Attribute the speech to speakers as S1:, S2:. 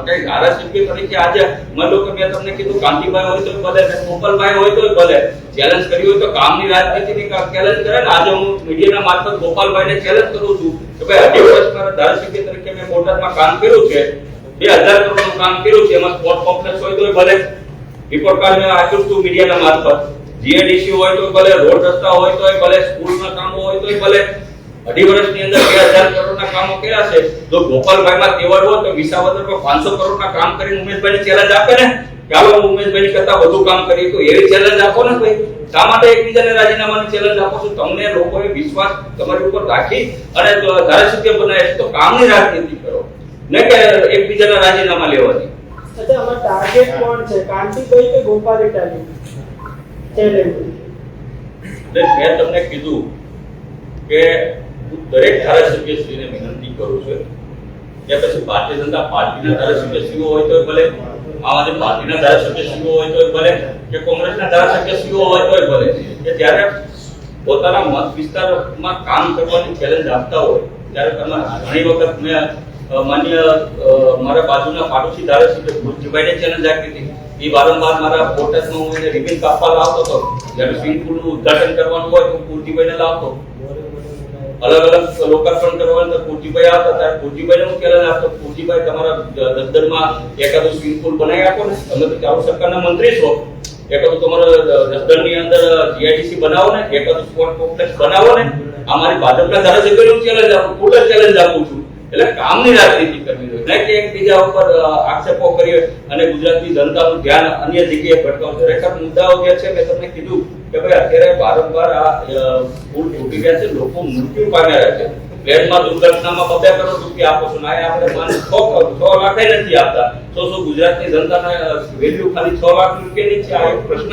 S1: કઈ ધારાસભ્ય તરીકે આજે માનો કે મેં તમને કીધું કાંતિભાઈ હોય તો ભલે, ગોપાલભાઈ હોય તો ભલે, ચેલેન્જ કરી હોય તો કામની રાજનીતિની ચેલેન્જ કરે ને. આજે હું મીડિયાના મારફત ગોપાલભાઈને ચેલેન્જ કરું છું કે ભાઈ 2.5 વર્ષ મારા ધારાસભ્ય તરીકે મેં બોટાદમાં કામ કર્યું છે, 2000 કરોડનું કામ કર્યું છે, એમાં સ્પોર્ટ કોમ્પ્લેક્સ હોય તો ભલે, રિપોર્ટ કાર્ડ મેં આપ્યું છું મીડિયાના મારફત, જીએડીસી હોય તો ભલે, રોડ રસ્તા હોય તો ભલે, સ્કૂલના કામો હોય તો ભલે, 2.5 વર્ષની અંદર 2000 કરોડના કામો કર્યા છે. જો ગોપાલભાઈમાં તેવડ હોય તો વિસાવદરમાં 500 કરોડના કામ કરીને ઉમેશભાઈને ચેલેન્જ આપે ને કે હાલો ઉમેશભાઈની કરતા વધુ કામ કરીએ, તો એવી ચેલેન્જ આપો ને ભાઈ. શા માટે એકબીજાને રાજીનામાની ચેલેન્જ આપો છો? તમને લોકોએ વિશ્વાસ તમારી ઉપર રાખી અને ધારાસભ્ય બનાવ્યા છે તો કામની રાજનીતિ કરો, ને કે એકબીજાના રાજીનામા લેવાની.
S2: અચ્છા, અમાર ટાર્ગેટ કોણ છે, કાંતિભાઈ કે ગોપાલ ઇટાલી? ચેલેન્જ
S1: મેં તમને કીધું કે હું દરેક ધારાસભ્યશ્રીને વિનંતી કરું છું કે પછી ભારતીય જનતા પાર્ટીના ધારાસભ્યશ્રીઓ હોય તો ભલે, આમ આદમી પાર્ટીના ધારાસભ્યશ્રીઓ હોય તો ભલે, કે કોંગ્રેસના ધારાસભ્યશ્રીઓ હોય તો ભલે, કે જ્યારે પોતાના મત વિસ્તારમાં કામ કરવાની ચેલેન્જ આપતા હોય ત્યારે તમે ઘણી વખત મેં માન્ય મારા બાજુના પાડોશી ધારાસભ્ય ગુરજીભાઈને ચેલેન્જ આપી હતી. એ વારંવાર મારા બોટાદમાં હું એને રિબિન કાપવા લાવતો હતો, જ્યારે સ્વિમિંગ પુલનું ઉદ્ઘાટન કરવાનું હોય તો ગુરજીભાઈને લાવતો, અલગ અલગ લોકાર્પણ કરવાનું તો ગુરજીભાઈ આવતા, ત્યારે ગુરજીભાઈને હું ચેલેન્જ આપતો, ગુરજીભાઈ તમારા દફતરમાં એકાદું સ્વિમિંગ પુલ બનાવી આપો ને, તમે તો ચાલુ સરકારના મંત્રી છો, એકાદું તમારા દફતરની અંદર જીઆઈડીસી બનાવો ને, એકાદું સ્પોર્ટ કોમ્પ્લેક્સ બનાવો ને. અમારી ભાજપના ધારાસભ્યોને હું ચેલેન્જ આપું, ટોટલ ચેલેન્જ આપું છું. એટલે કામની રાજનીતિ કરવી જોઈએ, નહીં કે એકબીજા ઉપર આક્ષેપો કરીએ અને ગુજરાતની જનતાનું ધ્યાન અન્ય જગ્યાએ ભટકાવ. ખરેખર મુદ્દાઓ જે છે મેં તમને કીધું કે ભાઈ અત્યારે વારંવાર આ પુલ તૂટી ગયા છે, લોકો મૃત્યુ પામ્યા છે, પ્લેનમાં દુર્ઘટનામાં 2 કરોડ રૂપિયા આપો છો, ના આપણે 6 લાખ નથી આપતા, તો શું ગુજરાતની જનતાને વેલ્યુ ખાલી 6 લાખ રૂપિયાની છે? આ એક પ્રશ્ન